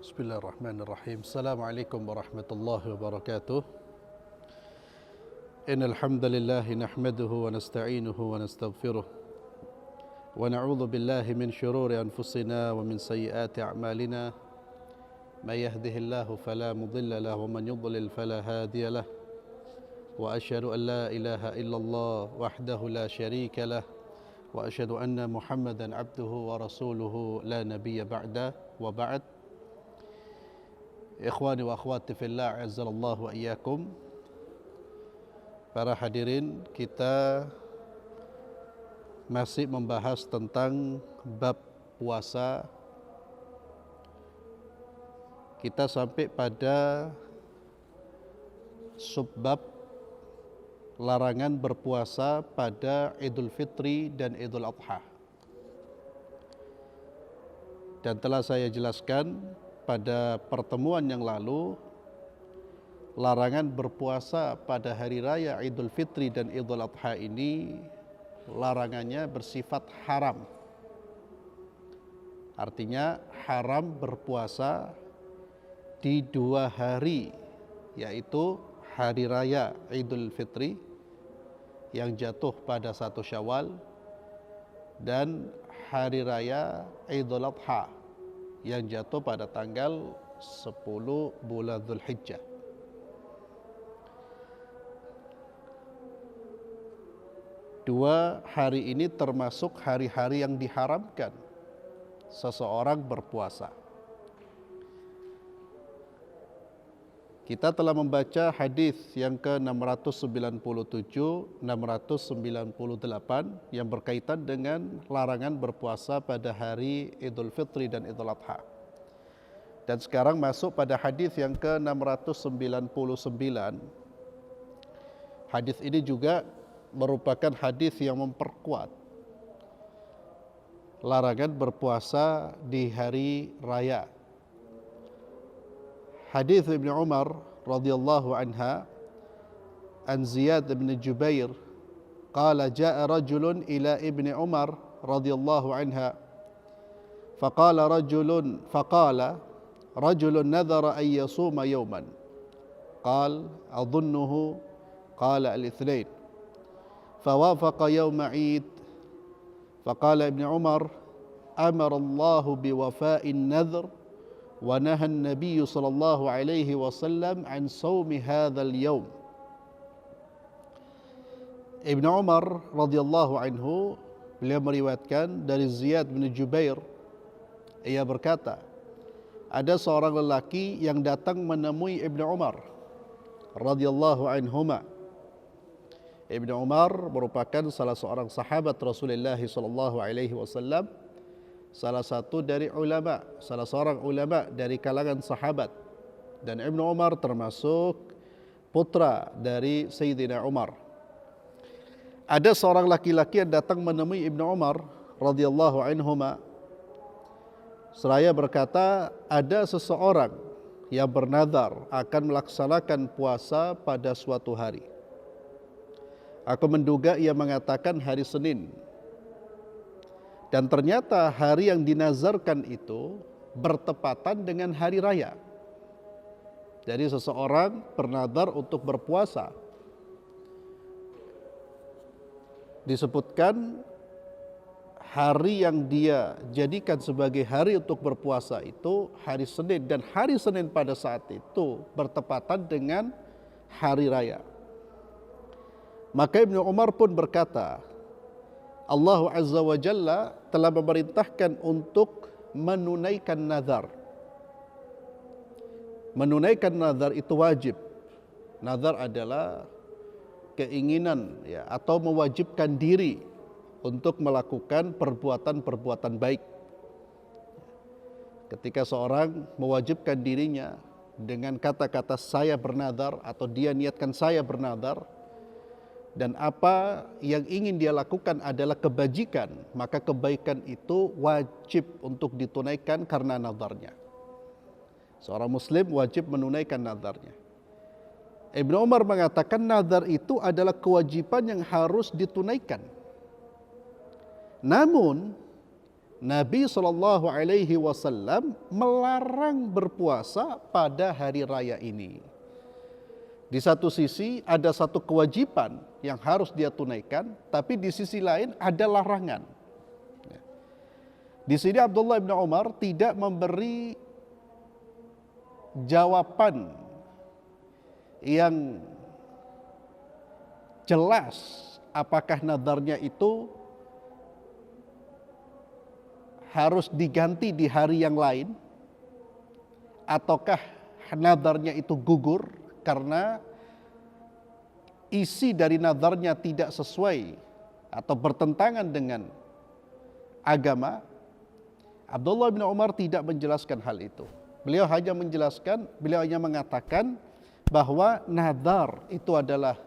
Bismillahirrahmanirrahim. Assalamualaikum warahmatullahi wabarakatuh. Innal hamdalillah nahmaduhu wa nasta'inuhu wa nastaghfiruh. Wa na'udzu billahi min shururi anfusina wa min sayyiati a'malina. May yahdihillahu fala mudilla lahu wa man yudlil fala hadiya lahu. Wa asyhadu an la ilaha illallah wahdahu la syarika lah. Wa asyhadu anna Muhammadan abduhu wa rasuluhu la nabiyya ba'da wa ba'd. Ikhwani wa akhwati fillah, azzallallahu wa iyyakum. Para hadirin, kita masih membahas tentang bab puasa. Kita sampai pada subbab larangan berpuasa pada Idul Fitri dan Idul Adha. Dan telah saya jelaskan pada pertemuan yang lalu, larangan berpuasa pada hari raya Idul Fitri dan Idul Adha ini larangannya bersifat haram. Artinya haram berpuasa di 2 hari, yaitu hari raya Idul Fitri yang jatuh pada 1 Syawal dan hari raya Idul Adha yang jatuh pada tanggal 10 bulan Dzulhijjah. Dua hari ini termasuk hari-hari yang diharamkan seseorang berpuasa. Kita telah membaca hadis yang ke-697, 698 yang berkaitan dengan larangan berpuasa pada hari Idul Fitri dan Idul Adha. Dan sekarang masuk pada hadis yang ke-699. Hadis ini juga merupakan hadis yang memperkuat larangan berpuasa di hari raya. Hadis Ibnu Umar radhiyallahu anha an Ziyad bin Jubair qala jaa rajulun ila Ibni Umar radhiyallahu anha faqala rajulun nadhara an yasuma yawman qala adhunnuhu qala al-ithnain fawafaqa yawma Eid faqala Ibnu Umar amara Allah biwafa'in nadhr ونهى النبي صلى الله عليه وسلم عن صوم هذا اليوم. Ibnu Umar radhiyallahu anhu, beliau meriwayatkan dari Ziyad bin Jubair, ia berkata, ada seorang lelaki yang datang menemui Ibnu Umar radhiyallahu anhuma. Ibnu Umar merupakan salah seorang sahabat Rasulullah sallallahu alaihi wasallam, salah satu dari ulama, salah seorang ulama dari kalangan sahabat. Dan Ibnu Umar termasuk putra dari Sayyidina Umar. Ada seorang laki-laki yang datang menemui Ibnu Umar radhiyallahu anhuma. Seraya berkata, ada seseorang yang bernazar akan melaksanakan puasa pada suatu hari. Aku menduga ia mengatakan hari Senin. Dan ternyata hari yang dinazarkan itu bertepatan dengan hari raya. Jadi seseorang bernazar untuk berpuasa. Disebutkan hari yang dia jadikan sebagai hari untuk berpuasa itu hari Senin. Dan hari Senin pada saat itu bertepatan dengan hari raya. Maka Ibnu Umar pun berkata, Allah Azza wa Jalla telah memerintahkan untuk menunaikan nazar. Menunaikan nazar itu wajib. Nazar adalah keinginan ya, atau mewajibkan diri untuk melakukan perbuatan-perbuatan baik. Ketika seorang mewajibkan dirinya dengan kata-kata saya bernazar atau dia niatkan saya bernazar, dan apa yang ingin dia lakukan adalah kebajikan, maka kebaikan itu wajib untuk ditunaikan karena nazarnya. Seorang muslim wajib menunaikan nazarnya. Ibnu Umar mengatakan nazar itu adalah kewajiban yang harus ditunaikan. Namun Nabi SAW melarang berpuasa pada hari raya ini. Di satu sisi ada satu kewajiban yang harus dia tunaikan, tapi di sisi lain ada larangan. Di sini Abdullah bin Umar tidak memberi jawaban yang jelas apakah nadarnya itu harus diganti di hari yang lain ataukah nadarnya itu gugur karena isi dari nadarnya tidak sesuai atau bertentangan dengan agama. Abdullah bin Umar tidak menjelaskan hal itu. Beliau hanya mengatakan bahwa nadar itu adalah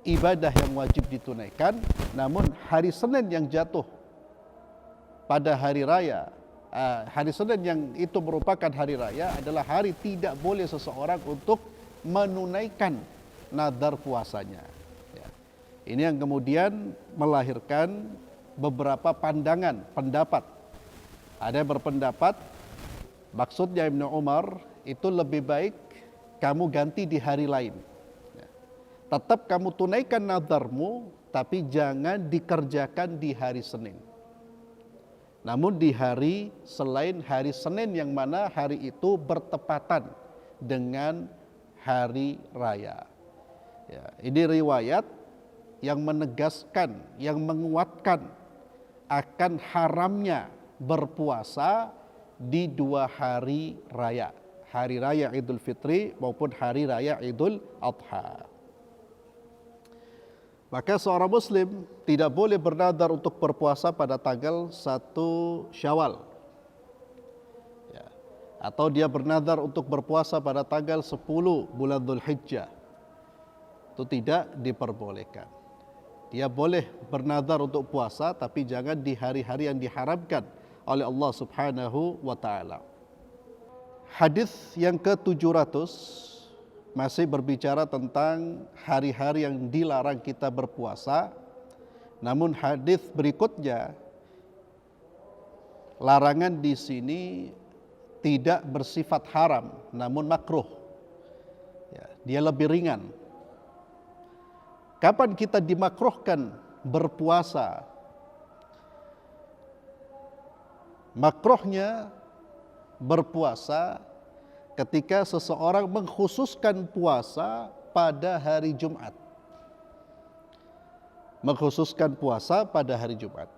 ibadah yang wajib ditunaikan, namun hari Senin yang jatuh pada hari raya, hari Senin yang itu merupakan hari raya adalah hari tidak boleh seseorang untuk menunaikan nadar puasanya. Ya. Ini yang kemudian melahirkan beberapa pendapat. Ada yang berpendapat maksudnya Ibnu Umar itu lebih baik kamu ganti di hari lain. Ya. Tetap kamu tunaikan nadarmu, tapi jangan dikerjakan di hari Senin. Namun di hari selain hari Senin yang mana hari itu bertepatan dengan hari raya. Ya, ini riwayat yang menegaskan, yang menguatkan akan haramnya berpuasa di dua hari raya. Hari raya Idul Fitri maupun hari raya Idul Adha. Maka seorang muslim tidak boleh bernadar untuk berpuasa pada tanggal 1 Syawal. Ya. Atau dia bernadar untuk berpuasa pada tanggal 10 bulan Dzulhijjah. Itu tidak diperbolehkan. Dia boleh bernadar untuk puasa tapi jangan di hari-hari yang diharamkan oleh Allah Subhanahu wa taala. Hadis yang ke-700 masih berbicara tentang hari-hari yang dilarang kita berpuasa. Namun hadis berikutnya, larangan di sini tidak bersifat haram, namun makruh. Ya, dia lebih ringan. Kapan kita dimakruhkan berpuasa? Makruhnya berpuasa ketika seseorang mengkhususkan puasa pada hari Jumat. Mengkhususkan puasa pada hari Jumat.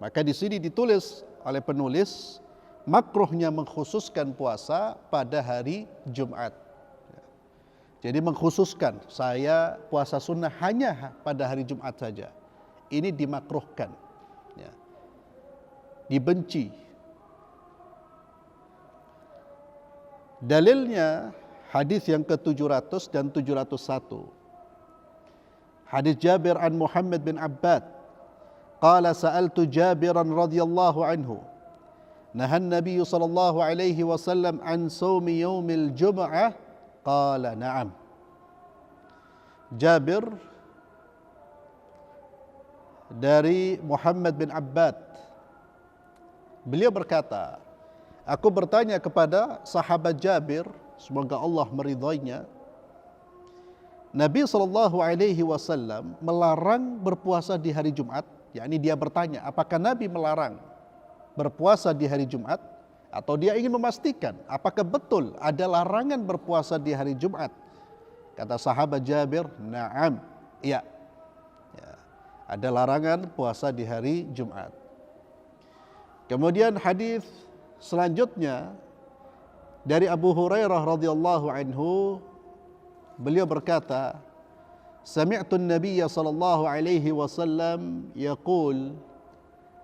Maka di sini ditulis oleh penulis, makruhnya mengkhususkan puasa pada hari Jumat. Jadi mengkhususkan, saya puasa sunnah hanya pada hari Jumat saja. Ini dimakruhkan. Ya. Dibenci. Dalilnya hadis yang ke-700 dan 701. Hadis Jabir an Muhammad bin Abbad. Qala sa'altu Jabiran radhiyallahu anhu. Nahan Nabi sallallahu alaihi wasallam an shaumi yaumil jum'ah. Qala na'am. Jabir dari Muhammad bin Abbad. Beliau berkata, aku bertanya kepada sahabat Jabir, semoga Allah meridhoinya. Nabi SAW melarang berpuasa di hari Jumat. Yakni dia bertanya, apakah Nabi melarang berpuasa di hari Jumat? Atau dia ingin memastikan, apakah betul ada larangan berpuasa di hari Jumat? Kata sahabat Jabir, na'am, iya. Ya, ada larangan puasa di hari Jumat. Kemudian hadis selanjutnya dari Abu Hurairah radhiyallahu anhu, beliau berkata, sami'tu an-nabiy sallallahu alaihi wasallam yaqul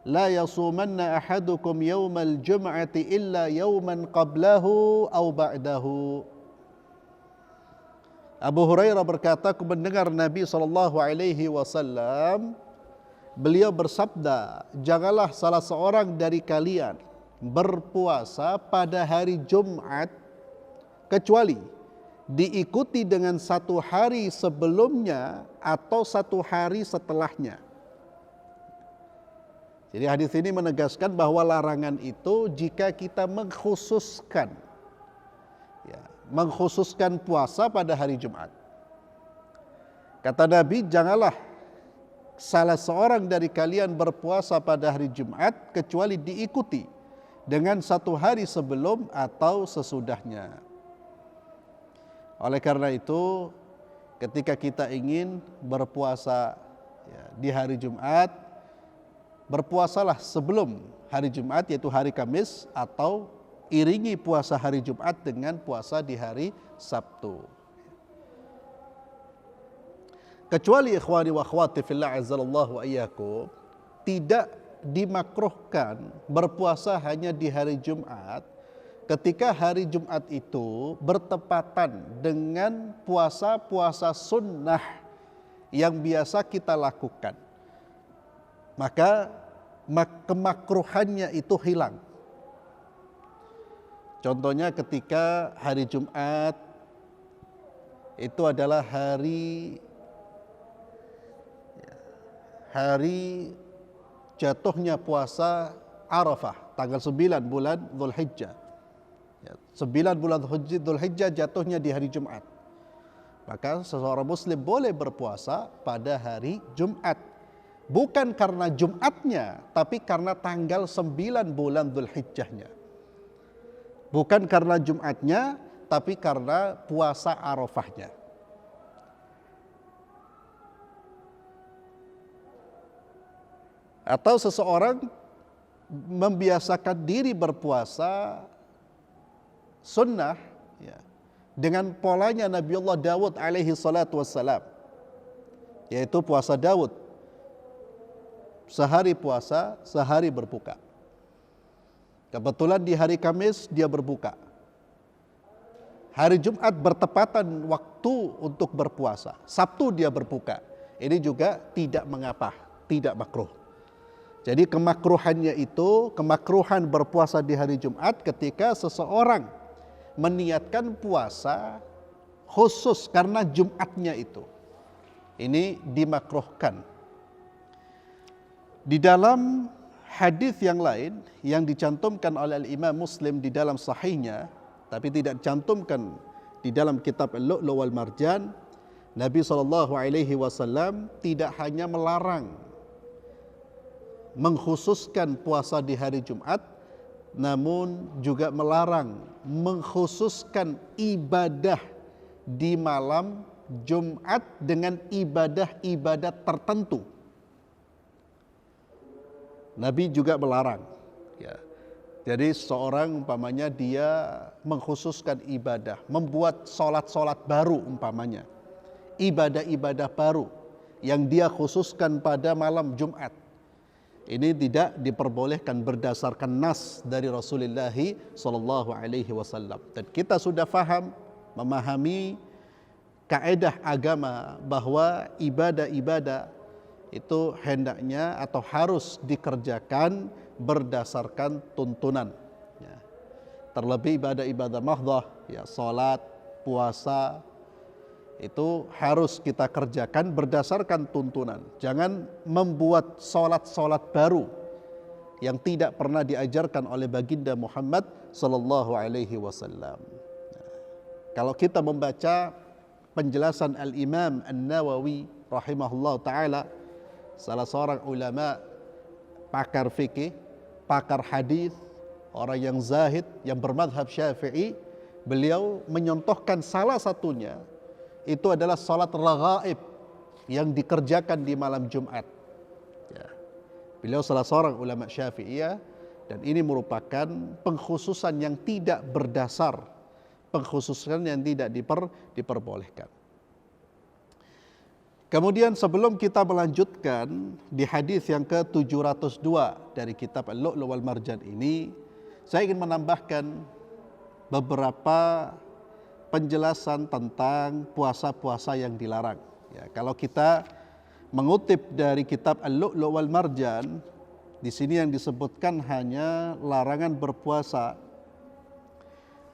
la yasumanna ahadukum yawmal jum'ati illa yawman qablahu aw ba'dahu. Abu Hurairah berkata, aku mendengar Nabi sallallahu alaihi wasallam beliau bersabda, janganlah salah seorang dari kalian berpuasa pada hari Jumat kecuali diikuti dengan satu hari sebelumnya atau satu hari setelahnya. Jadi hadis ini menegaskan bahwa larangan itu jika kita mengkhususkan, ya, mengkhususkan puasa pada hari Jumat. Kata Nabi, janganlah salah seorang dari kalian berpuasa pada hari Jumat kecuali diikuti dengan satu hari sebelum atau sesudahnya. Oleh karena itu, ketika kita ingin berpuasa ya, di hari Jumat, berpuasalah sebelum hari Jumat yaitu hari Kamis, atau iringi puasa hari Jumat dengan puasa di hari Sabtu. Kecuali ikhwani wa akhwati fillah azzallahu wa iyyakum, tidak dimakruhkan berpuasa hanya di hari Jumat ketika hari Jumat itu bertepatan dengan puasa-puasa sunnah yang biasa kita lakukan. Maka kemakruhannya itu hilang. Contohnya ketika hari Jumat itu adalah hari jatuhnya puasa Arafah, tanggal 9 bulan Dzulhijjah. 9 bulan Dzulhijjah jatuhnya di hari Jumat. Maka seseorang muslim boleh berpuasa pada hari Jumat. Bukan karena Jumatnya, tapi karena tanggal 9 bulan Dzulhijjahnya. Bukan karena Jumatnya, tapi karena puasa Arafahnya. Atau seseorang membiasakan diri berpuasa sunnah ya, dengan polanya Nabiullah Daud alaihi salatu wassalam, yaitu puasa Daud, sehari puasa, sehari berbuka. Kebetulan di hari Kamis dia berbuka. Hari Jumat bertepatan waktu untuk berpuasa. Sabtu dia berbuka. Ini juga tidak mengapa, tidak makruh. Jadi kemakruhannya itu, kemakruhan berpuasa di hari Jumat ketika seseorang meniatkan puasa khusus karena Jumatnya itu. Ini dimakruhkan. Di dalam hadis yang lain yang dicantumkan oleh Imam Muslim di dalam sahihnya, tapi tidak dicantumkan di dalam kitab Al-Lu'lu' wal Marjan, Nabi SAW tidak hanya melarang mengkhususkan puasa di hari Jumat, namun juga melarang mengkhususkan ibadah di malam Jumat dengan ibadah-ibadah tertentu. Nabi juga melarang. Ya. Jadi seorang umpamanya dia mengkhususkan ibadah, membuat sholat-sholat baru umpamanya, ibadah-ibadah baru yang dia khususkan pada malam Jumat. Ini tidak diperbolehkan berdasarkan nas dari Rasulullah sallallahu alaihi wasallam. Dan kita sudah memahami kaidah agama bahwa ibadah-ibadah itu hendaknya atau harus dikerjakan berdasarkan tuntunan. Ya. Terlebih ibadah-ibadah mahdhah, ya salat, puasa, itu harus kita kerjakan berdasarkan tuntunan. Jangan membuat sholat-sholat baru yang tidak pernah diajarkan oleh baginda Muhammad sallallahu alaihi wasallam. Kalau kita membaca penjelasan Al-Imam An-Nawawi rahimahullah ta'ala, salah seorang ulama, pakar fikih, pakar hadis, orang yang zahid, yang bermadhab Syafi'i, beliau menyontohkan salah satunya itu adalah salat raghaib yang dikerjakan di malam Jumat. Ya. Beliau salah seorang ulama Syafi'iyah, dan ini merupakan pengkhususan yang tidak berdasar, pengkhususan yang tidak diperbolehkan. Kemudian sebelum kita melanjutkan di hadis yang ke-702 dari kitab Al-Lu'lu' wal Marjan ini, saya ingin menambahkan beberapa penjelasan tentang puasa-puasa yang dilarang. Ya, kalau kita mengutip dari kitab Al-Lu'lu' wal Marjan, di sini yang disebutkan hanya larangan berpuasa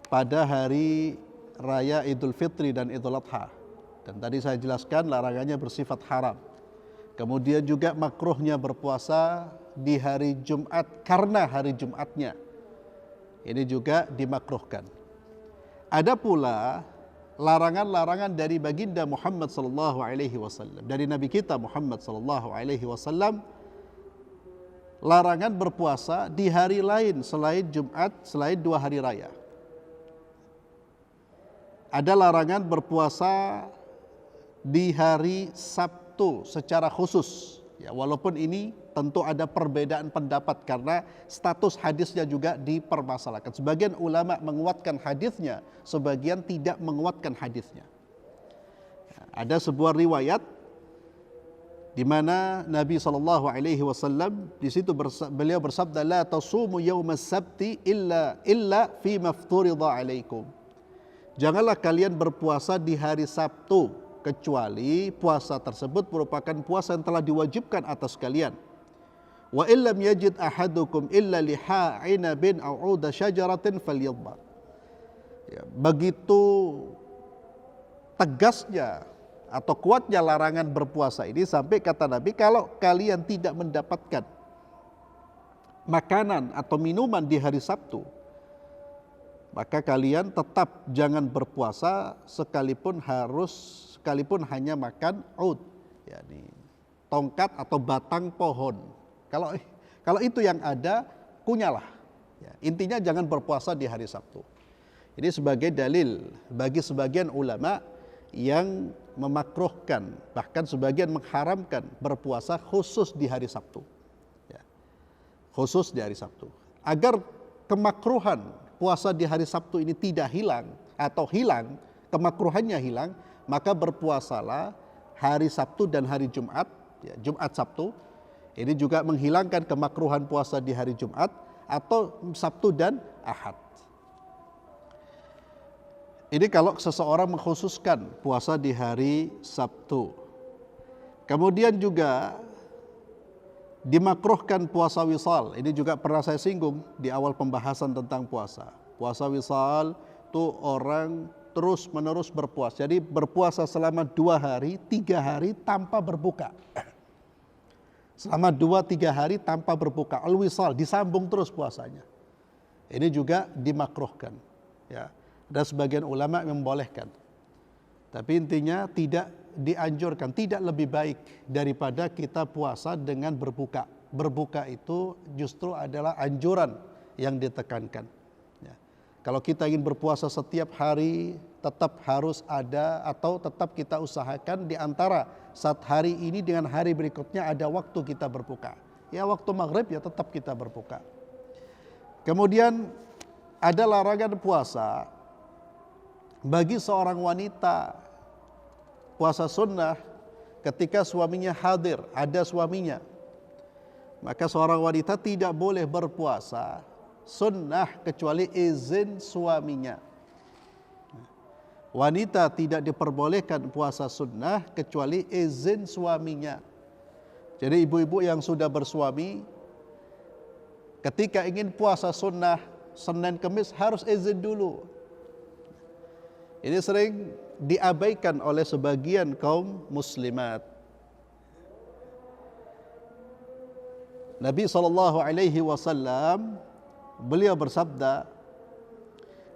pada hari raya Idul Fitri dan Idul Adha. Dan tadi saya jelaskan larangannya bersifat haram. Kemudian juga makruhnya berpuasa di hari Jumat karena hari Jumatnya. Ini juga dimakruhkan. Ada pula larangan-larangan dari baginda Muhammad sallallahu alaihi wasallam, dari Nabi kita Muhammad sallallahu alaihi wasallam, larangan berpuasa di hari lain selain Jumat, selain 2 hari raya. Ada larangan berpuasa di hari Sabtu secara khusus. Ya, walaupun ini tentu ada perbedaan pendapat karena status hadisnya juga dipermasalahkan. Sebagian ulama menguatkan hadisnya, sebagian tidak menguatkan hadisnya. Ada sebuah riwayat di mana Nabi SAW di situ beliau bersabda, la tasumu yaumas sabti illa fi mafturida alaikum. Janganlah kalian berpuasa di hari Sabtu kecuali puasa tersebut merupakan puasa yang telah diwajibkan atas kalian. Wa illam yajid ahadukum illa liha 'inabin aw 'uda syajaratin falyadhbah. Ya, begitu tegasnya atau kuatnya larangan berpuasa ini sampai kata Nabi, kalau kalian tidak mendapatkan makanan atau minuman di hari Sabtu, maka kalian tetap jangan berpuasa sekalipun hanya makan ud, yakni tongkat atau batang pohon. Kalau itu yang ada, kunyalah. Ya, intinya jangan berpuasa di hari Sabtu. Ini sebagai dalil bagi sebagian ulama yang memakruhkan, bahkan sebagian mengharamkan berpuasa khusus di hari Sabtu. Ya, khusus di hari Sabtu. Agar kemakruhan puasa di hari Sabtu ini tidak hilang atau hilang, kemakruhannya hilang, maka berpuasalah hari Sabtu dan hari Jumat, ya, Jumat Sabtu. Ini juga menghilangkan kemakruhan puasa di hari Jumat atau Sabtu dan Ahad. Ini kalau seseorang mengkhususkan puasa di hari Sabtu. Kemudian juga dimakruhkan puasa wisal. Ini juga pernah saya singgung di awal pembahasan tentang puasa. Puasa wisal itu orang terus menerus berpuasa. Jadi berpuasa selama 2 hari, 3 hari tanpa berbuka. Selama 2-3 hari tanpa berbuka. Al-wisal, disambung terus puasanya. Ini juga dimakruhkan. Ya. Ada sebagian ulama yang membolehkan. Tapi intinya tidak dianjurkan, tidak lebih baik daripada kita puasa dengan berbuka. Berbuka itu justru adalah anjuran yang ditekankan. Ya. Kalau kita ingin berpuasa setiap hari, tetap harus ada atau tetap kita usahakan di antara saat hari ini dengan hari berikutnya ada waktu kita berbuka. Ya waktu maghrib ya tetap kita berbuka. Kemudian ada larangan puasa bagi seorang wanita puasa sunnah ketika suaminya hadir, ada suaminya. Maka seorang wanita tidak boleh berpuasa sunnah kecuali izin suaminya. Wanita tidak diperbolehkan puasa sunnah kecuali izin suaminya. Jadi ibu-ibu yang sudah bersuami ketika ingin puasa sunnah Senin Kemis harus izin dulu. Ini sering diabaikan oleh sebagian kaum muslimat. Nabi SAW beliau bersabda,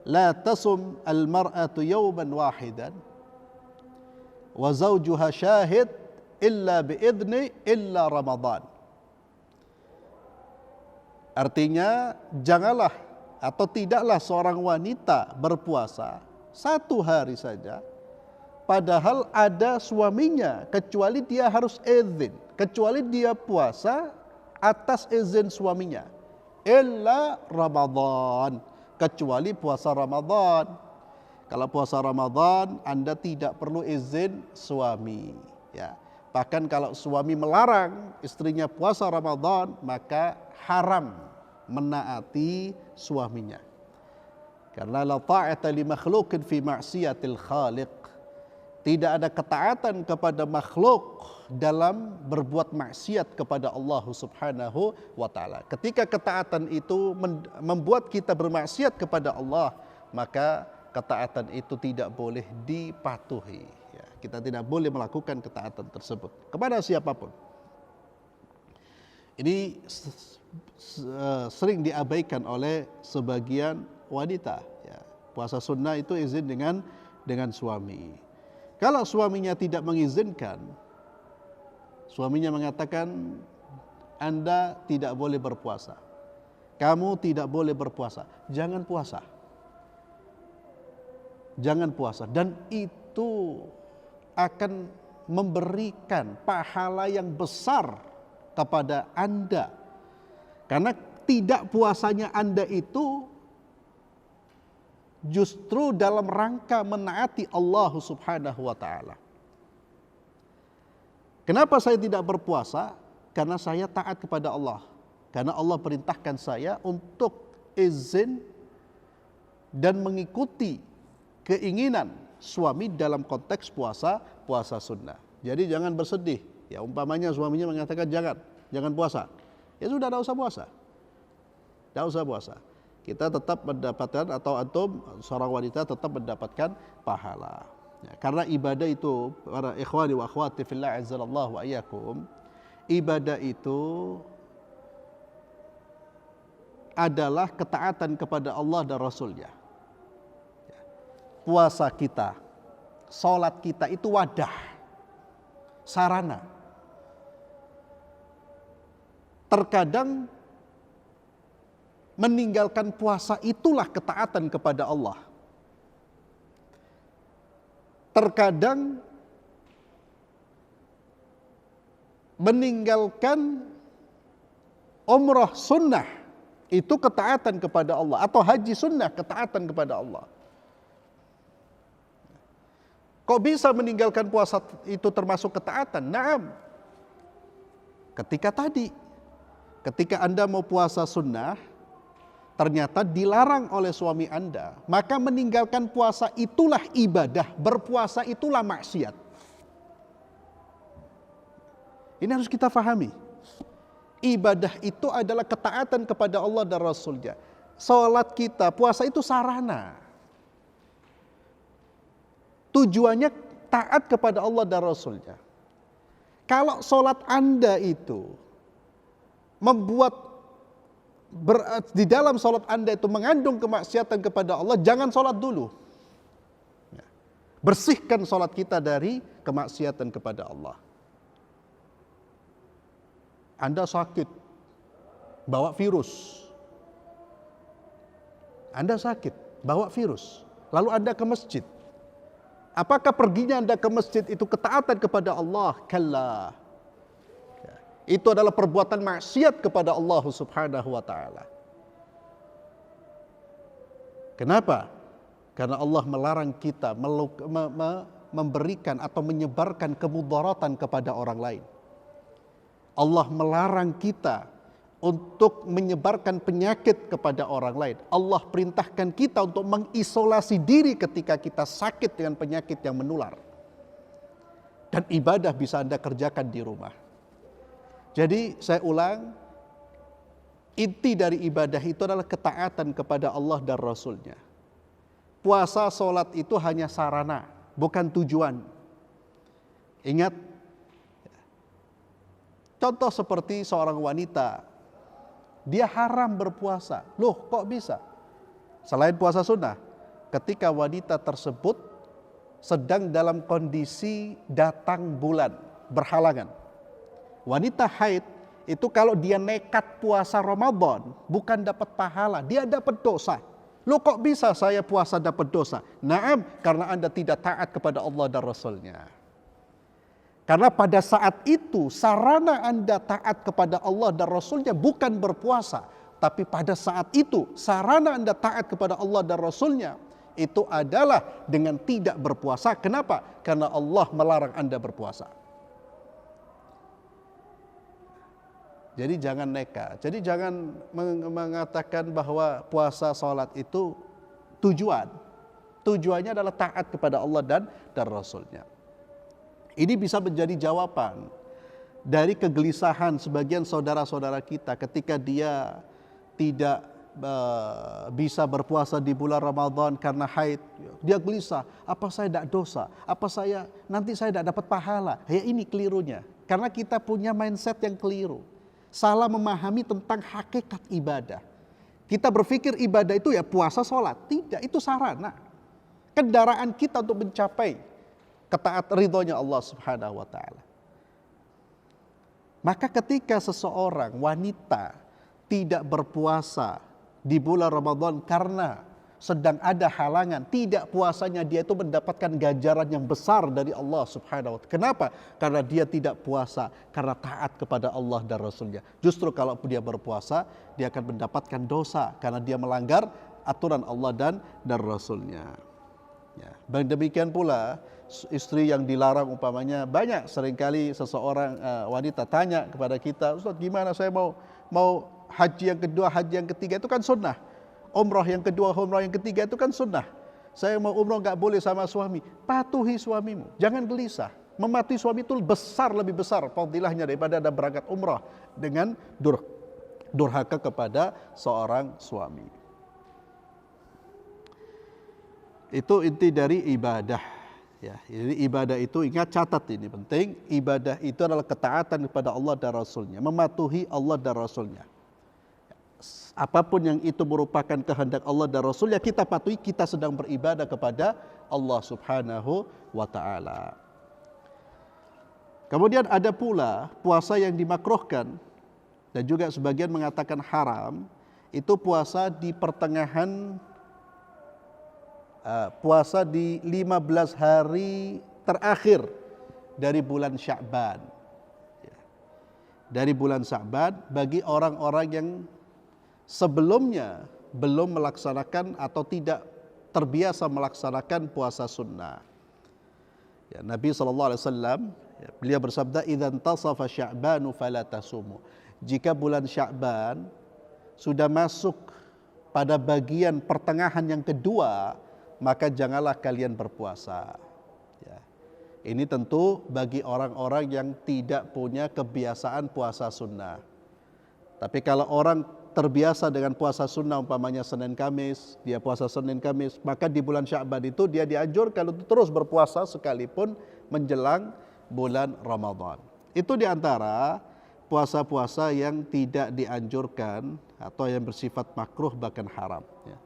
la tasum al-mar'atu yawman wahidan wa zawjuha syahid illa biidni illa Ramadan. Artinya janganlah atau tidaklah seorang wanita berpuasa 1 hari saja padahal ada suaminya, kecuali dia harus izin, kecuali dia puasa atas izin suaminya. Illa Ramadan, kecuali puasa Ramadan. Kalau puasa Ramadan Anda tidak perlu izin suami, ya. Bahkan kalau suami melarang istrinya puasa Ramadan, maka haram menaati suaminya. Karena la ta'ata li makhluqin fi ma'siyatil khaliq. Tidak ada ketaatan kepada makhluk dalam berbuat maksiat kepada Allah Subhanahu wa taala. Ketika ketaatan itu membuat kita bermaksiat kepada Allah, maka ketaatan itu tidak boleh dipatuhi. Ya, kita tidak boleh melakukan ketaatan tersebut kepada siapapun. Ini sering diabaikan oleh sebagian wanita. Ya. Puasa sunnah itu izin dengan suami. Kalau suaminya tidak mengizinkan, suaminya mengatakan, Anda tidak boleh berpuasa, kamu tidak boleh berpuasa, jangan puasa. Jangan puasa. Dan itu akan memberikan pahala yang besar kepada Anda. Karena tidak puasanya Anda itu justru dalam rangka menaati Allah Subhanahu wa taala. Kenapa saya tidak berpuasa? Karena saya taat kepada Allah. Karena Allah perintahkan saya untuk izin dan mengikuti keinginan suami dalam konteks puasa sunnah. Jadi jangan bersedih. Ya umpamanya suaminya mengatakan jangan puasa. Ya sudah, tidak usah puasa. Tidak usah puasa. Kita tetap mendapatkan, atau antum seorang wanita tetap mendapatkan pahala. Ya, karena ibadah itu, para ikhwani wa akhwati fillah azzallahu wa iyyakum, ibadah itu adalah ketaatan kepada Allah dan Rasulnya. Puasa kita, sholat kita itu wadah, sarana. Terkadang meninggalkan puasa itulah ketaatan kepada Allah. Terkadang meninggalkan umrah sunnah itu ketaatan kepada Allah, atau haji sunnah ketaatan kepada Allah. Kok bisa meninggalkan puasa itu termasuk ketaatan? Naam. Ketika Anda mau puasa sunnah, ternyata dilarang oleh suami Anda, maka meninggalkan puasa itulah ibadah, berpuasa itulah maksiat. Ini harus kita fahami. Ibadah itu adalah ketaatan kepada Allah dan Rasulnya. Salat kita, puasa itu sarana. Tujuannya taat kepada Allah dan Rasulnya. Kalau sholat Anda itu membuat di dalam sholat Anda itu mengandung kemaksiatan kepada Allah, jangan sholat dulu. Bersihkan sholat kita dari kemaksiatan kepada Allah. Anda sakit, bawa virus. Anda sakit, bawa virus. Lalu Anda ke masjid. Apakah perginya Anda ke masjid itu ketaatan kepada Allah? Kalla. Itu adalah perbuatan maksiat kepada Allah Subhanahu wa taala. Kenapa? Karena Allah melarang kita memberikan atau menyebarkan kemudaratan kepada orang lain. Allah melarang kita untuk menyebarkan penyakit kepada orang lain. Allah perintahkan kita untuk mengisolasi diri ketika kita sakit dengan penyakit yang menular. Dan ibadah bisa Anda kerjakan di rumah. Jadi saya ulang, inti dari ibadah itu adalah ketaatan kepada Allah dan Rasulnya. Puasa, sholat itu hanya sarana, bukan tujuan. Ingat, contoh seperti seorang wanita, dia haram berpuasa. Loh, kok bisa? Selain puasa sunnah, ketika wanita tersebut sedang dalam kondisi datang bulan berhalangan. Wanita haid itu kalau dia nekat puasa Ramadan, bukan dapat pahala, dia dapat dosa. Loh, kok bisa saya puasa dapat dosa? Naam, karena Anda tidak taat kepada Allah dan Rasulnya. Karena pada saat itu sarana Anda taat kepada Allah dan Rasulnya bukan berpuasa. Tapi pada saat itu sarana Anda taat kepada Allah dan Rasulnya itu adalah dengan tidak berpuasa. Kenapa? Karena Allah melarang Anda berpuasa. Jadi jangan nekat. Jadi jangan mengatakan bahwa puasa sholat itu tujuan. Tujuannya adalah taat kepada Allah dan Rasulnya. Ini bisa menjadi jawaban dari kegelisahan sebagian saudara-saudara kita ketika dia tidak bisa berpuasa di bulan Ramadan karena haid. Dia gelisah, apa saya tidak dosa? Apa nanti saya tidak dapat pahala? Ya, ini kelirunya. Karena kita punya mindset yang keliru. salah memahami tentang hakikat ibadah. Kita berpikir ibadah itu ya puasa, sholat. Tidak, itu sarana. Kendaraan kita untuk mencapai ridhonya Allah Subhanahu wa ta'ala. Maka ketika seseorang wanita tidak berpuasa di bulan Ramadan karena sedang ada halangan, tidak puasanya dia itu mendapatkan ganjaran yang besar dari Allah Subhanahu wa ta'ala. Kenapa? Karena dia tidak puasa, karena taat kepada Allah dan Rasulnya. Justru kalau dia berpuasa, dia akan mendapatkan dosa karena dia melanggar aturan Allah dan Rasulnya. Ya. Demikian pula istri yang dilarang umpamanya, banyak seringkali seseorang wanita tanya kepada kita, Ustaz gimana saya mau haji yang kedua, haji yang ketiga itu kan sunnah. Umrah yang kedua, umrah yang ketiga itu kan sunnah. Saya mau umrah nggak boleh sama suami. Patuhi suamimu, jangan gelisah. Mematuhi suami itu lebih besar fadilahnya daripada ada berangkat umrah dengan durhaka kepada seorang suami. Itu inti dari ibadah. Ya, jadi ibadah itu ingat, catat ini penting. Ibadah itu adalah ketaatan kepada Allah dan Rasulnya, mematuhi Allah dan Rasulnya. Apapun yang itu merupakan kehendak Allah dan Rasulnya, kita patuhi, kita sedang beribadah kepada Allah Subhanahu wa ta'ala. Kemudian ada pula puasa yang dimakruhkan dan juga sebagian mengatakan haram, itu puasa di pertengahan, puasa di 15 hari terakhir dari bulan Sya'ban. Dari bulan Sya'ban bagi orang-orang yang sebelumnya belum melaksanakan atau tidak terbiasa melaksanakan puasa sunnah. Ya, Nabi SAW beliau bersabda, "Idzan tasafa Sya'banu fala tasumu." Jika bulan Sya'ban sudah masuk pada bagian pertengahan yang kedua, maka janganlah kalian berpuasa. Ya. Ini tentu bagi orang-orang yang tidak punya kebiasaan puasa sunnah. Tapi kalau orang terbiasa dengan puasa sunnah, umpamanya Senin Kamis, dia puasa Senin Kamis, maka di bulan Sya'ban itu dia dianjurkan untuk terus berpuasa sekalipun menjelang bulan Ramadan. Itu diantara puasa-puasa yang tidak dianjurkan atau yang bersifat makruh bahkan haram. Ya.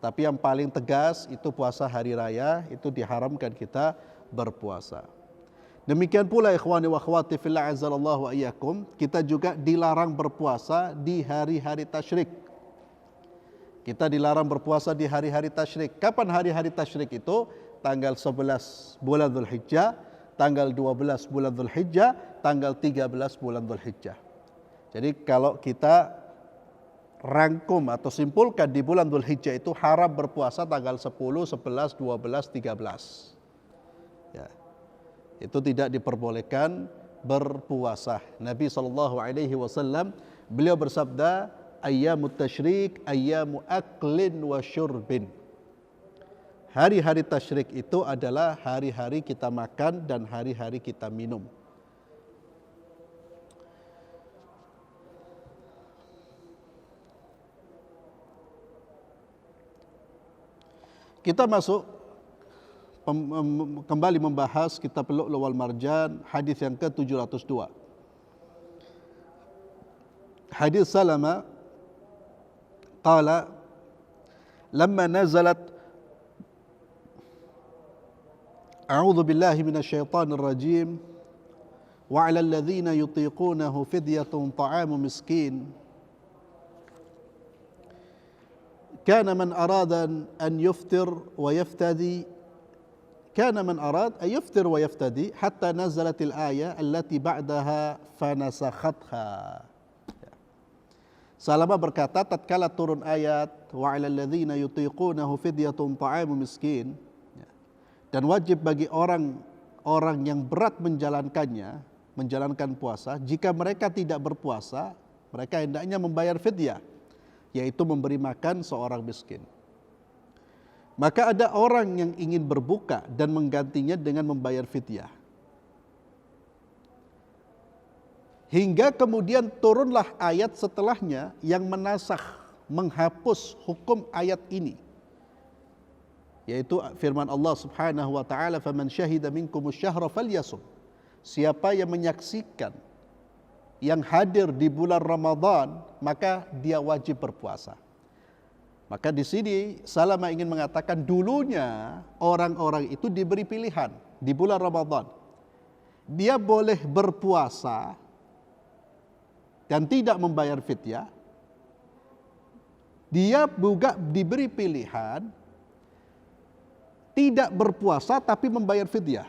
Tapi yang paling tegas itu puasa hari raya, itu diharamkan kita berpuasa. Demikian pula ikhwani wa akhwati fillah azzalallahu wa iyyakum, kita juga dilarang berpuasa di hari-hari tasyrik. Kita dilarang berpuasa di hari-hari tasyrik. Kapan hari-hari tasyrik itu? Tanggal 11 bulan Dzulhijjah, tanggal 12 bulan Dzulhijjah, tanggal 13 bulan Dzulhijjah. Jadi kalau kita rangkum atau simpulkan, di bulan Dzulhijjah itu haram berpuasa tanggal 10, 11, 12, 13. Ya. Itu tidak diperbolehkan berpuasa. Nabi SAW beliau bersabda, ayyamut tasyrik ayyamu aklin wa syurbin. Hari-hari tasyrik itu adalah hari-hari kita makan dan hari-hari kita minum. Kita masuk kembali membahas kitab Lu'lu' wal Marjan, hadis yang ke-702. Hadis Salama qala lamma nazalat a'udzu billahi minasy syaithanir rajim wa 'alal ladzina yutiqunahu fidyatun ta'amu miskin kana man arada an yuftir wa yaftadi كان من أراد أن يفطر ويفتدي حتى نزلت الآية التي بعدها فنسختها. Salama berkata, tatkala turun ayat wa 'alal ladzina yutiqunahu fidyatun ta'amu miskin, dan wajib bagi orang yang berat menjalankan puasa, jika mereka tidak berpuasa, mereka hendaknya membayar fidyah, yaitu memberi makan seorang miskin. Maka ada orang yang ingin berbuka dan menggantinya dengan membayar fidyah. Hingga kemudian turunlah ayat setelahnya yang menasakh, menghapus hukum ayat ini. Yaitu firman Allah Subhanahu wa taala, "Faman syahida minkumus syahra falyasum." Siapa yang menyaksikan yang hadir di bulan Ramadan, maka dia wajib berpuasa. Maka di sini Salamah ingin mengatakan dulunya orang-orang itu diberi pilihan di bulan Ramadan. Dia boleh berpuasa dan tidak membayar fidyah. Dia juga diberi pilihan tidak berpuasa tapi membayar fidyah.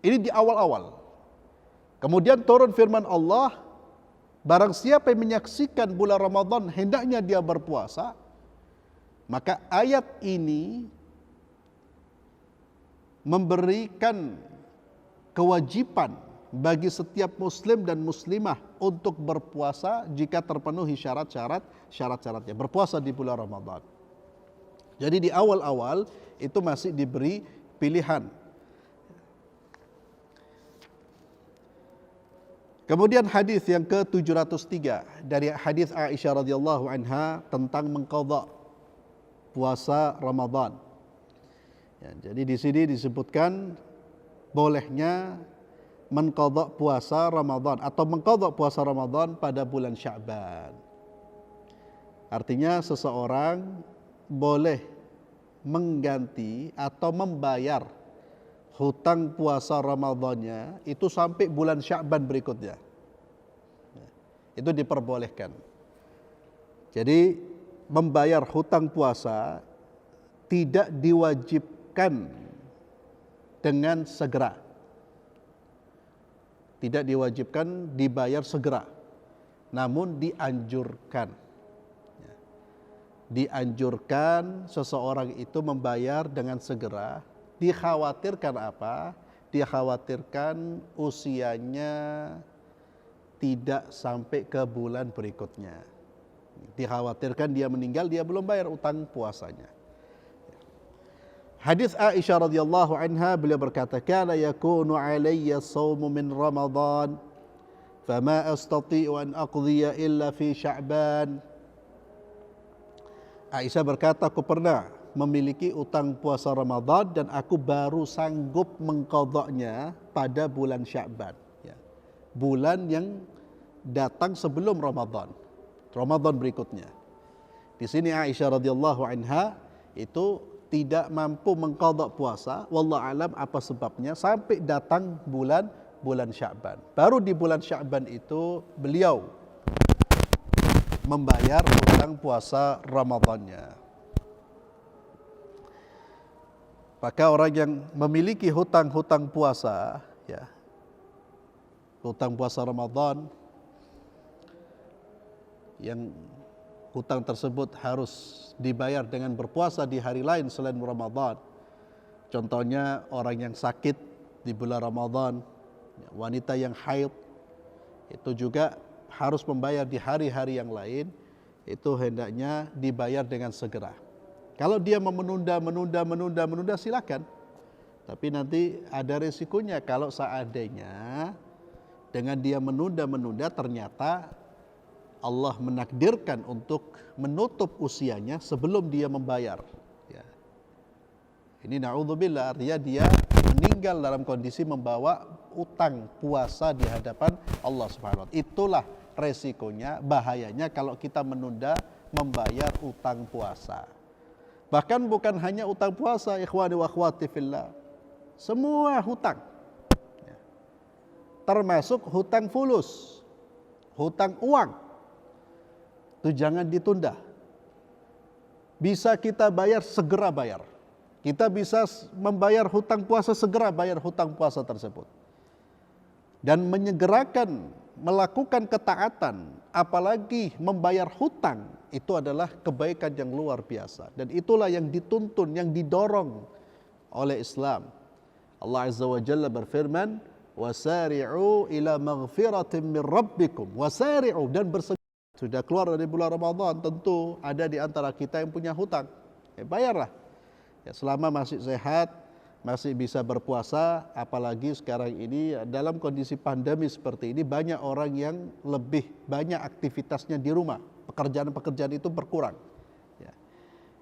Ini di awal-awal. Kemudian turun firman Allah, barang siapa yang menyaksikan bulan Ramadan hendaknya dia berpuasa. Maka ayat ini memberikan kewajiban bagi setiap muslim dan muslimah untuk berpuasa jika terpenuhi syarat-syaratnya. Berpuasa di bulan Ramadan. Jadi di awal-awal itu masih diberi pilihan. Kemudian hadis yang ke-703 dari hadis Aisyah radhiyallahu anha tentang mengqadha puasa Ramadan. Ya, jadi di sini disebutkan bolehnya mengqadha puasa Ramadan atau mengqadha puasa Ramadan pada bulan Sya'ban. Artinya seseorang boleh mengganti atau membayar hutang puasa Ramadannya itu sampai bulan Sya'ban berikutnya. Itu diperbolehkan. Jadi membayar hutang puasa tidak diwajibkan dengan segera. Tidak diwajibkan dibayar segera. Namun dianjurkan. Dianjurkan seseorang itu membayar dengan segera. Dikhawatirkan apa? Dikhawatirkan usianya tidak sampai ke bulan berikutnya. Dikhawatirkan dia meninggal, dia belum bayar utang puasanya. Hadis Aisyah radhiyallahu anha, beliau berkata, "Kana yakunu alayya shaumu min Ramadan, fama astati'u an aqdiya illa fi Sya'ban." Aisyah berkata, aku pernah memiliki utang puasa Ramadan dan aku baru sanggup mengqadhanya pada bulan Sya'ban. Ya. Bulan yang datang sebelum Ramadan berikutnya. Di sini Aisyah radhiyallahu anha itu tidak mampu mengqadha puasa, wallahu alam apa sebabnya, sampai datang bulan Sya'ban. Baru di bulan Sya'ban itu beliau membayar hutang puasa Ramadannya. Maka orang yang memiliki hutang puasa, ya, hutang puasa Ramadan, yang hutang tersebut harus dibayar dengan berpuasa di hari lain selain Ramadan. Contohnya orang yang sakit di bulan Ramadan, wanita yang haid, itu juga harus membayar di hari-hari yang lain, itu hendaknya dibayar dengan segera. Kalau dia menunda silakan. Tapi nanti ada resikonya kalau seandainya dengan dia menunda ternyata Allah menakdirkan untuk menutup usianya sebelum dia membayar. Ya. Ini na'udzubillah, artinya dia meninggal dalam kondisi membawa utang puasa di hadapan Allah Subhanahu wa taala. Itulah resikonya, bahayanya kalau kita menunda membayar utang puasa. Bahkan bukan hanya utang puasa, ikhwani wa akhwati fillah. Semua hutang. Ya. Termasuk hutang fulus, hutang uang. Itu jangan ditunda. Bisa kita bayar, segera bayar. Kita bisa membayar hutang puasa, segera bayar hutang puasa tersebut. Dan menyegerakan melakukan ketaatan, apalagi membayar hutang, itu adalah kebaikan yang luar biasa. Dan itulah yang dituntun, yang didorong oleh Islam. Allah Azza wa Jalla berfirman, "Wasari'u ila maghfiratin min rabbikum." Wasari'u, dan bersegera. Sudah keluar dari bulan Ramadan, tentu ada di antara kita yang punya hutang. Bayarlah. Ya, selama masih sehat, masih bisa berpuasa, apalagi sekarang ini dalam kondisi pandemi seperti ini, banyak orang yang lebih banyak aktivitasnya di rumah. Pekerjaan-pekerjaan itu berkurang. Ya.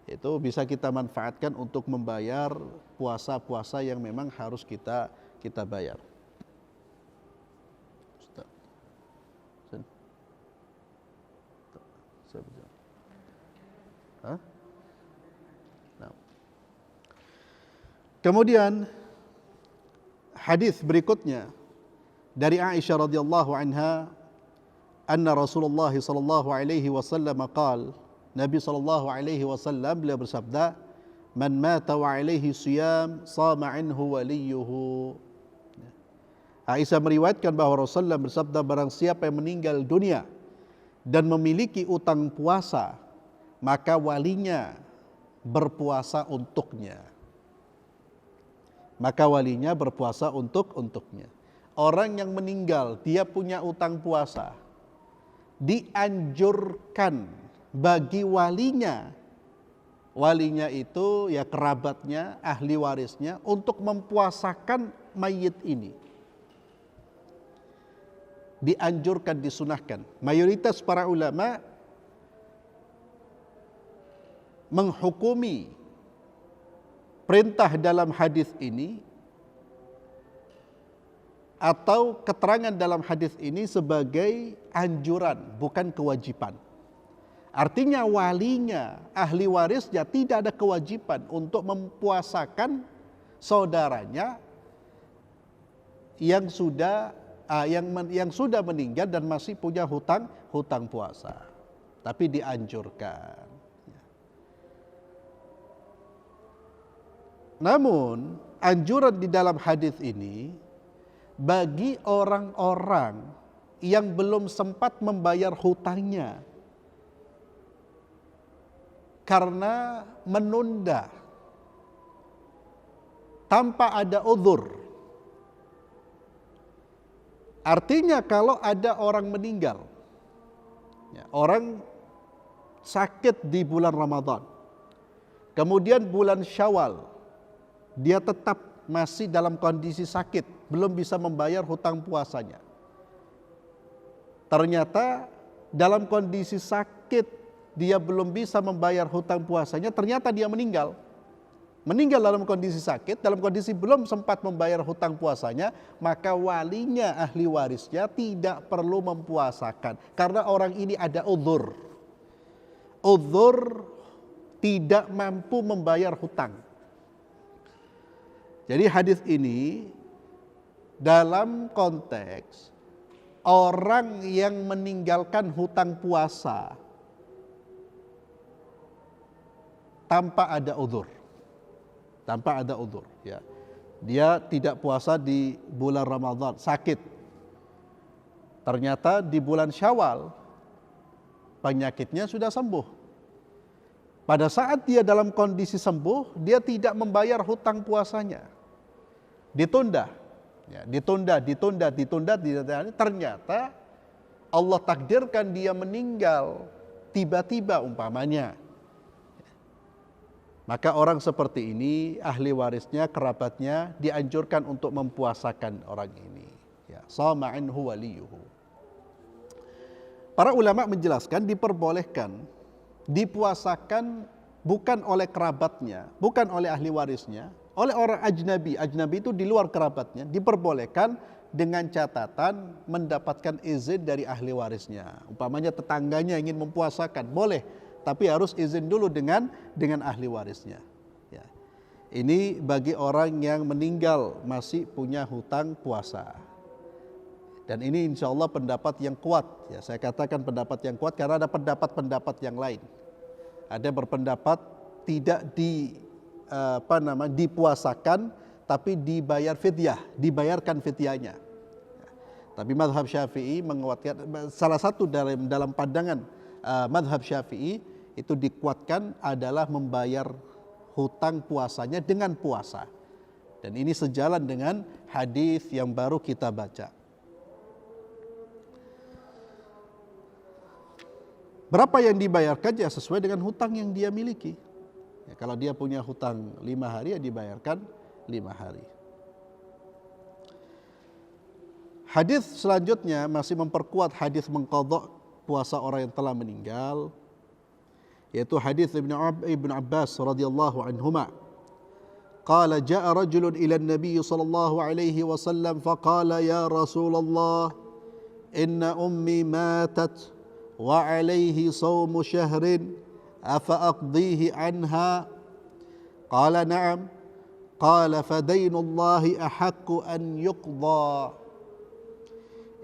Itu bisa kita manfaatkan untuk membayar puasa-puasa yang memang harus kita bayar. Hah? Nah. Kemudian hadis berikutnya dari Aisyah radhiyallahu anha, anna Rasulullah sallallahu alaihi wasallam qaal, Nabi sallallahu alaihi wasallam beliau bersabda, man mata wa alaihi siyam sama anhu waliyuhu. Aisyah meriwayatkan bahwa Rasulullah bersabda, barang siapa yang meninggal dunia dan memiliki utang puasa, maka walinya berpuasa untuknya. Maka walinya berpuasa untuknya. Orang yang meninggal, dia punya utang puasa, dianjurkan bagi walinya itu ya kerabatnya, ahli warisnya, untuk mempuasakan mayit ini. Dianjurkan, disunahkan. Mayoritas para ulama menghukumi perintah dalam hadis ini atau keterangan dalam hadis ini sebagai anjuran, bukan kewajiban. Artinya walinya, ahli warisnya tidak ada kewajiban untuk mempuasakan saudaranya yang sudah meninggal dan masih punya hutang puasa, tapi dianjurkan. Namun anjuran di dalam hadis ini bagi orang-orang yang belum sempat membayar hutangnya karena menunda tanpa ada uzur. Artinya kalau ada orang meninggal, orang sakit di bulan Ramadan, kemudian bulan Syawal, dia tetap masih dalam kondisi sakit, belum bisa membayar hutang puasanya. Ternyata dalam kondisi sakit, dia belum bisa membayar hutang puasanya, ternyata dia meninggal. Meninggal dalam kondisi sakit, dalam kondisi belum sempat membayar hutang puasanya, maka walinya, ahli warisnya tidak perlu mempuasakan. Karena orang ini ada uzur. Uzur tidak mampu membayar hutang. Jadi hadis ini dalam konteks orang yang meninggalkan hutang puasa tanpa ada uzur. Tanpa ada uzur, ya. Dia tidak puasa di bulan Ramadan, sakit. Ternyata di bulan Syawal penyakitnya sudah sembuh. Pada saat dia dalam kondisi sembuh, dia tidak membayar hutang puasanya. Ditunda. Ya, ditunda. Ternyata Allah takdirkan dia meninggal tiba-tiba umpamanya. Maka orang seperti ini, ahli warisnya, kerabatnya dianjurkan untuk mempuasakan orang ini. Ya, sama anhu waliyuhu. Para ulama menjelaskan diperbolehkan dipuasakan bukan oleh kerabatnya, bukan oleh ahli warisnya, oleh orang ajnabi. Ajnabi itu di luar kerabatnya, diperbolehkan dengan catatan mendapatkan izin dari ahli warisnya. Umpamanya tetangganya ingin mempuasakan, boleh. Tapi harus izin dulu dengan ahli warisnya. Ya. Ini bagi orang yang meninggal masih punya hutang puasa. Dan ini insya Allah pendapat yang kuat. Ya, saya katakan pendapat yang kuat karena ada pendapat-pendapat yang lain. Ada berpendapat tidak dipuasakan, tapi dibayar fidyah, dibayarkan fidyahnya. Ya. Tapi mazhab Syafi'i menguatkan, salah satu dalam pandangan mazhab Syafi'i itu dikuatkan adalah membayar hutang puasanya dengan puasa. Dan ini sejalan dengan hadis yang baru kita baca. Berapa yang dibayarkan ya sesuai dengan hutang yang dia miliki. Ya, kalau dia punya hutang 5 hari ya dibayarkan 5 hari. Hadis selanjutnya masih memperkuat hadis mengqadha puasa orang yang telah meninggal, yaitu hadis Ibn Abbas radhiyallahu anhuma. Qala jaa rajulun ila an-nabiy sallallahu alaihi wasallam faqala ya Rasulullah inna ummi matat wa alaihi shaumu syahrin afa aqdihi anha? Qala na'am. Qala fadainullahi ahaqqu an yuqda.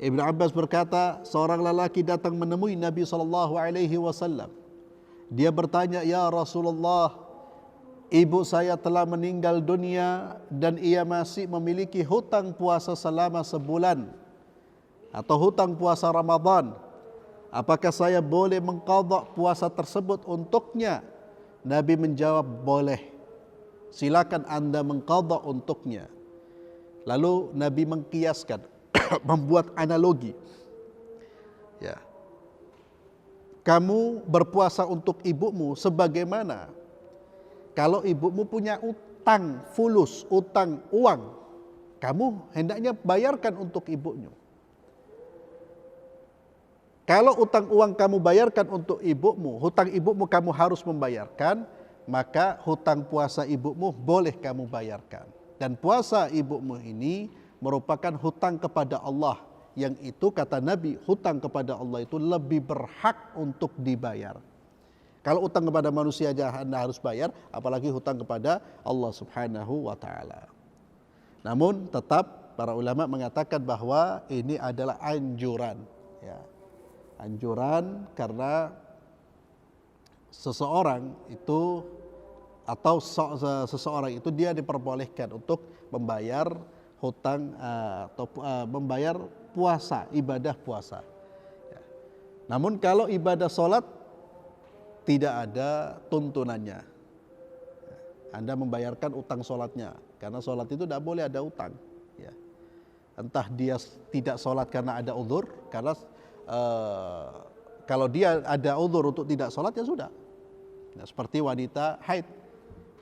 Ibnu Abbas berkata, seorang lelaki datang menemui Nabi SAW. Dia bertanya, ya Rasulullah, ibu saya telah meninggal dunia dan ia masih memiliki hutang puasa selama sebulan atau hutang puasa Ramadan. Apakah saya boleh mengqadha puasa tersebut untuknya? Nabi menjawab, boleh. Silakan Anda mengqadha untuknya. Lalu Nabi mengkiaskan, membuat analogi. Ya. Kamu berpuasa untuk ibumu sebagaimana kalau ibumu punya utang fulus, utang uang, kamu hendaknya bayarkan untuk ibunya. Kalau utang uang kamu bayarkan untuk ibumu, hutang ibumu kamu harus membayarkan, maka hutang puasa ibumu boleh kamu bayarkan. Dan puasa ibumu ini merupakan hutang kepada Allah, yang itu kata Nabi, hutang kepada Allah itu lebih berhak untuk dibayar. Kalau hutang kepada manusia aja Anda harus bayar, apalagi hutang kepada Allah Subhanahu wa taala. Namun tetap para ulama mengatakan bahwa ini adalah anjuran, ya. Anjuran karena seseorang itu atau seseorang itu dia diperbolehkan untuk membayar hutang atau membayar puasa, ibadah puasa. Ya. Namun kalau ibadah sholat tidak ada tuntunannya. Anda membayarkan utang sholatnya, karena sholat itu tidak boleh ada utang. Ya. Entah dia tidak sholat karena ada uzur, karena kalau dia ada uzur untuk tidak sholat ya sudah. Nah, seperti wanita haid,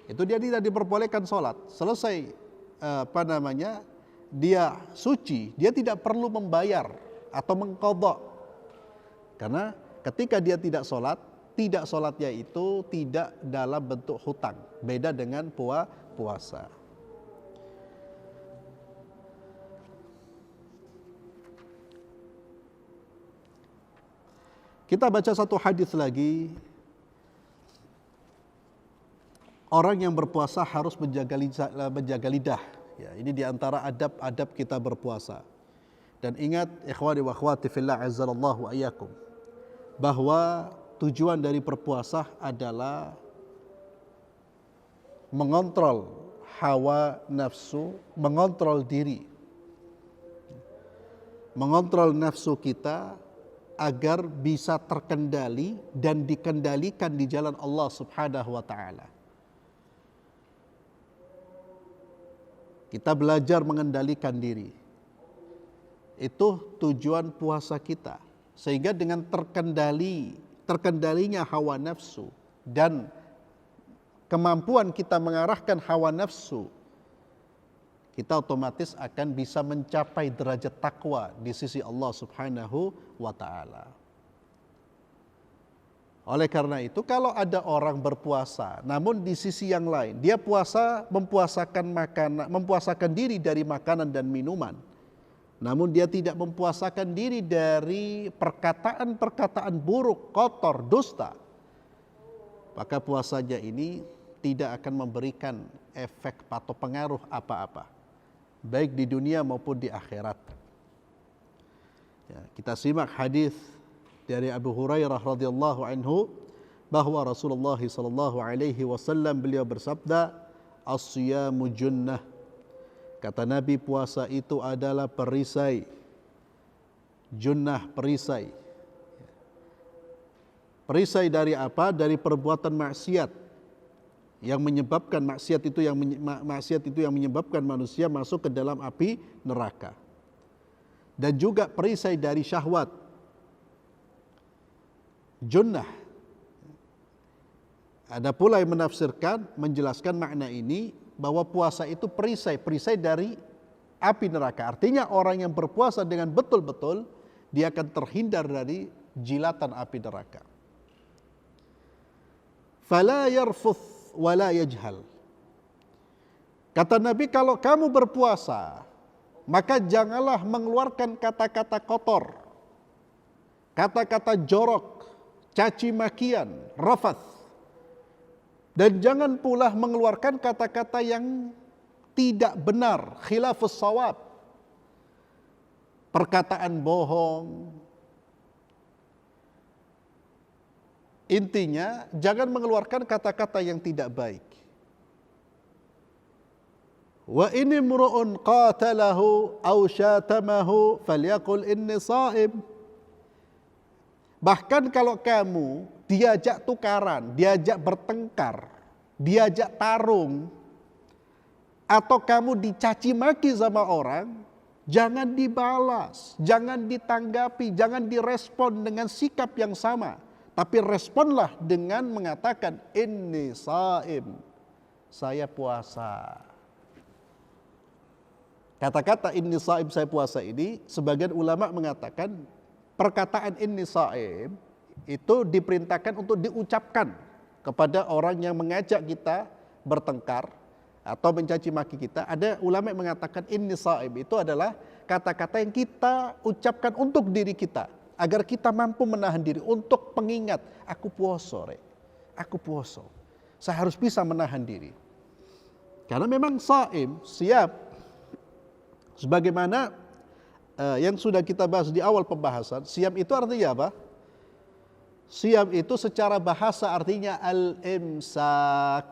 itu dia tidak diperbolehkan sholat. Selesai dia suci, dia tidak perlu membayar atau mengqadha. Karena ketika dia tidak sholatnya itu tidak dalam bentuk hutang. Beda dengan puasa. Kita baca satu hadis lagi. Orang yang berpuasa harus menjaga lidah. Ya, ini diantara adab-adab kita berpuasa. Dan ingat, ikhwani wa akhwati fillah azzallahu ayyakum, bahwa tujuan dari berpuasa adalah mengontrol hawa nafsu, mengontrol diri, mengontrol nafsu kita agar bisa terkendali dan dikendalikan di jalan Allah Subhanahu wa taala. Kita belajar mengendalikan diri. Itu tujuan puasa kita. Sehingga dengan terkendalinya hawa nafsu dan kemampuan kita mengarahkan hawa nafsu, kita otomatis akan bisa mencapai derajat takwa di sisi Allah Subhanahu wa taala. Oleh karena itu, kalau ada orang berpuasa, namun di sisi yang lain dia mempuasakan diri dari makanan dan minuman, namun dia tidak mempuasakan diri dari perkataan-perkataan buruk, kotor, dusta, maka puasanya ini tidak akan memberikan efek atau pengaruh apa-apa, baik di dunia maupun di akhirat. Ya, kita simak hadis dari Abu Hurairah radhiyallahu anhu bahwa Rasulullah sallallahu alaihi wasallam beliau bersabda, "As-siyamu junnah." Kata Nabi, puasa itu adalah perisai. Junnah, perisai. Perisai dari apa? Dari perbuatan maksiat yang menyebabkan maksiat itu yang menyebabkan manusia masuk ke dalam api neraka. Dan juga perisai dari syahwat. Junnah. Ada pula yang menjelaskan makna ini bahwa puasa itu perisai dari api neraka. Artinya orang yang berpuasa dengan betul-betul dia akan terhindar dari jilatan api neraka. Fala yarfuth wala yajhal. Kata Nabi, kalau kamu berpuasa, maka janganlah mengeluarkan kata-kata kotor, kata-kata jorok, caci makian, rafath. Dan jangan pula mengeluarkan kata-kata yang tidak benar, khilafus shawab. Perkataan bohong. Intinya, jangan mengeluarkan kata-kata yang tidak baik. Wa in imru'un qatalahu aw syatamahu falyaqul inni sha'im. Bahkan kalau kamu diajak tukaran, diajak bertengkar, diajak tarung, atau kamu dicaci maki sama orang, jangan dibalas, jangan ditanggapi, jangan direspon dengan sikap yang sama. Tapi responlah dengan mengatakan inni shaim, saya puasa. Kata-kata inni shaim, saya puasa ini, sebagian ulama mengatakan perkataan inni shaim itu diperintahkan untuk diucapkan kepada orang yang mengajak kita bertengkar atau mencaci maki kita. Ada ulama yang mengatakan inni shaim itu adalah kata-kata yang kita ucapkan untuk diri kita, agar kita mampu menahan diri untuk pengingat, aku puasa, aku puasa. Saya harus bisa menahan diri. Karena memang shaim, siap. Sebagaimana yang sudah kita bahas di awal pembahasan, siap itu artinya apa? Siap itu secara bahasa artinya al-imsak.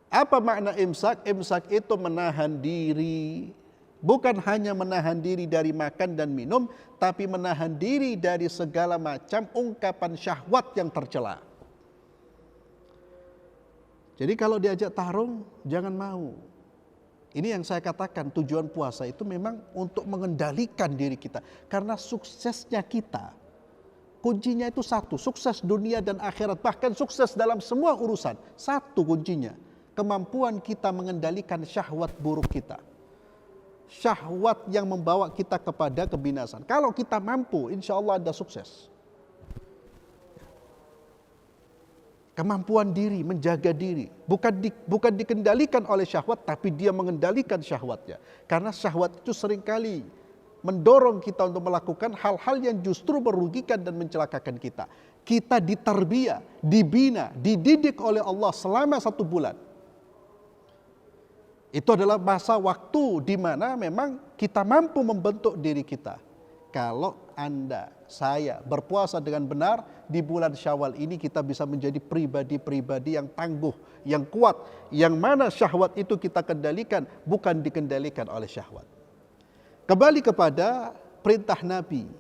Apa makna imsak? Imsak itu menahan diri. Bukan hanya menahan diri dari makan dan minum, tapi menahan diri dari segala macam ungkapan syahwat yang tercela. Jadi kalau diajak tarung, jangan mau. Ini yang saya katakan, tujuan puasa itu memang untuk mengendalikan diri kita. Karena suksesnya kita, kuncinya itu satu, sukses dunia dan akhirat, bahkan sukses dalam semua urusan. Satu kuncinya, kemampuan kita mengendalikan syahwat buruk kita. Syahwat yang membawa kita kepada kebinasan. Kalau kita mampu, insya Allah Anda sukses. Kemampuan diri, menjaga diri. Bukan dikendalikan oleh syahwat, tapi dia mengendalikan syahwatnya. Karena syahwat itu seringkali mendorong kita untuk melakukan hal-hal yang justru merugikan dan mencelakakan kita. Kita ditarbiyah, dibina, dididik oleh Allah selama 1 bulan. Itu adalah masa waktu di mana memang kita mampu membentuk diri kita. Kalau Anda, saya berpuasa dengan benar di bulan Syawal ini, kita bisa menjadi pribadi-pribadi yang tangguh, yang kuat, yang mana syahwat itu kita kendalikan, bukan dikendalikan oleh syahwat. Kembali kepada perintah Nabi.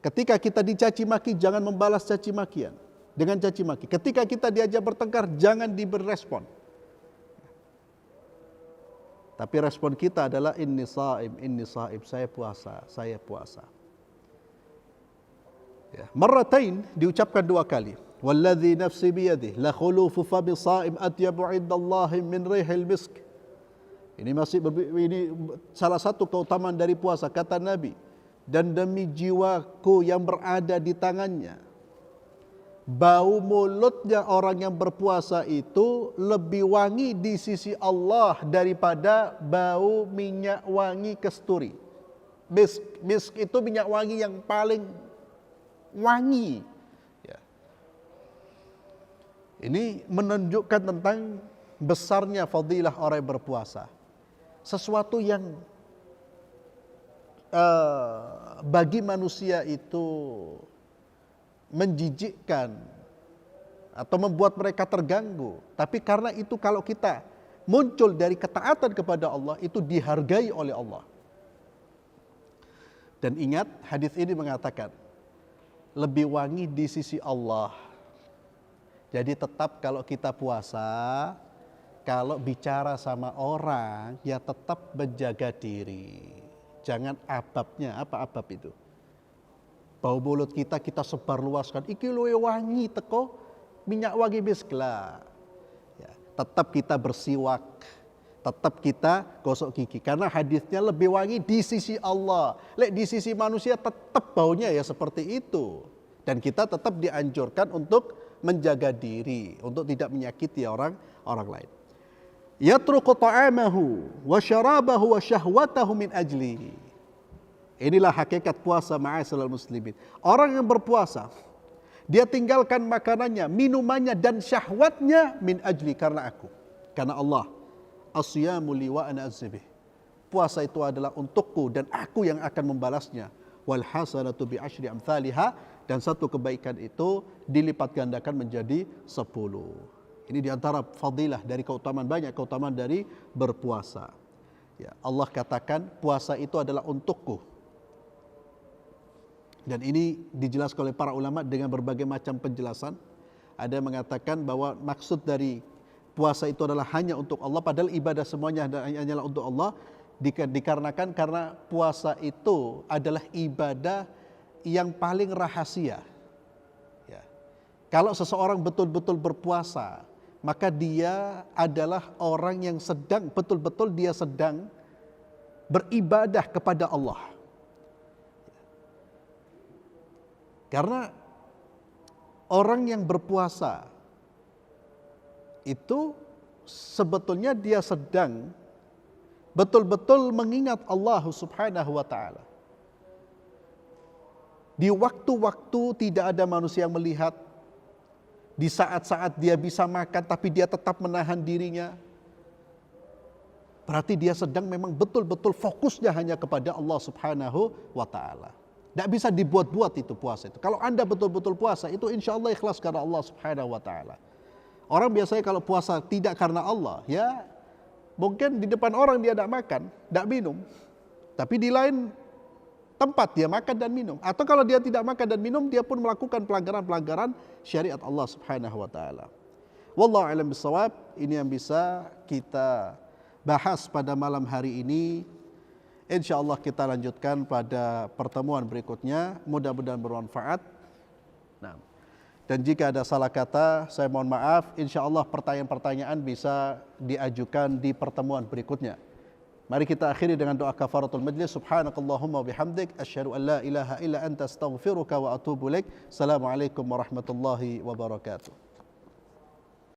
Ketika kita dicaci maki, jangan membalas caci makian dengan caci maki. Ketika kita diajak bertengkar, jangan diberi respon. Tapi respon kita adalah inni shaim, saya puasa, saya puasa. Ya, marratain diucapkan 2 kali. Walladzi nafsi biyadihi la khulufu fami shaim atyabu 'indallahi min rihil misk. Ini salah satu keutamaan dari puasa, kata Nabi. Dan demi jiwaku yang berada di tangannya, bau mulutnya orang yang berpuasa itu lebih wangi di sisi Allah daripada bau minyak wangi kasturi. Misk itu minyak wangi yang paling wangi. Ya. Ini menunjukkan tentang besarnya fadilah orang yang berpuasa. Sesuatu yang bagi manusia itu menjijikkan atau membuat mereka terganggu. Tapi karena itu kalau kita muncul dari ketaatan kepada Allah, itu dihargai oleh Allah. Dan ingat, hadis ini mengatakan lebih wangi di sisi Allah. Jadi tetap kalau kita puasa, kalau bicara sama orang, ya tetap menjaga diri. Jangan ababnya. Apa abab itu? Bau mulut kita sebarluaskan. Iki luwe wangi teko minyak wangi miskla. Ya, tetap kita bersiwak. Tetap kita gosok gigi. Karena hadisnya lebih wangi di sisi Allah. Di sisi manusia tetap baunya ya seperti itu. Dan kita tetap dianjurkan untuk menjaga diri. Untuk tidak menyakiti orang lain. Yatruku ta'amahu wa syarabahu wa syahwatahu min ajlihi. Inilah hakikat puasa ma'asyiral muslimin. Orang yang berpuasa, Dia tinggalkan makanannya, minumannya dan syahwatnya min ajli, karena aku, karena Allah. Asyamu li wa ana azbih. Puasa itu adalah untukku dan aku yang akan membalasnya. Wal hasanatu bi asyri amsalihha, dan satu kebaikan itu dilipat gandakan menjadi 10. Ini diantara fadilah dari keutamaan, banyak keutamaan dari berpuasa. Ya, Allah katakan puasa itu adalah untukku. Dan ini dijelaskan oleh para ulama dengan berbagai macam penjelasan. Ada yang mengatakan bahwa maksud dari puasa itu adalah hanya untuk Allah, padahal ibadah semuanya hanyalah untuk Allah, dikarenakan karena puasa itu adalah ibadah yang paling rahasia. Ya. Kalau seseorang betul-betul berpuasa, maka dia adalah orang yang sedang, betul-betul dia sedang beribadah kepada Allah. Karena orang yang berpuasa itu sebetulnya dia sedang betul-betul mengingat Allah Subhanahu wa taala. Di waktu-waktu tidak ada manusia yang melihat, di saat-saat dia bisa makan tapi dia tetap menahan dirinya, berarti dia sedang memang betul-betul fokusnya hanya kepada Allah Subhanahu wa taala. Tidak bisa dibuat-buat itu puasa itu. Kalau Anda betul-betul puasa itu insya Allah ikhlas karena Allah Subhanahu wa taala. Orang biasanya kalau puasa tidak karena Allah, ya mungkin di depan orang dia tidak makan, tidak minum, tapi di lain tempat dia makan dan minum. Atau kalau dia tidak makan dan minum, dia pun melakukan pelanggaran-pelanggaran syariat Allah Subhanahu wa taala. Wallahu a'lam bishawab. Ini yang bisa kita bahas pada malam hari ini. InsyaAllah kita lanjutkan pada pertemuan berikutnya. Mudah-mudahan bermanfaat. Nah, dan jika ada salah kata, saya mohon maaf. InsyaAllah pertanyaan-pertanyaan bisa diajukan di pertemuan berikutnya. Mari kita akhiri dengan doa kafaratul majlis. Subhanakallahumma bihamdik, asyhadu an la ilaha illa anta astaghfiruka wa atubu ilaik. Assalamualaikum warahmatullahi wabarakatuh.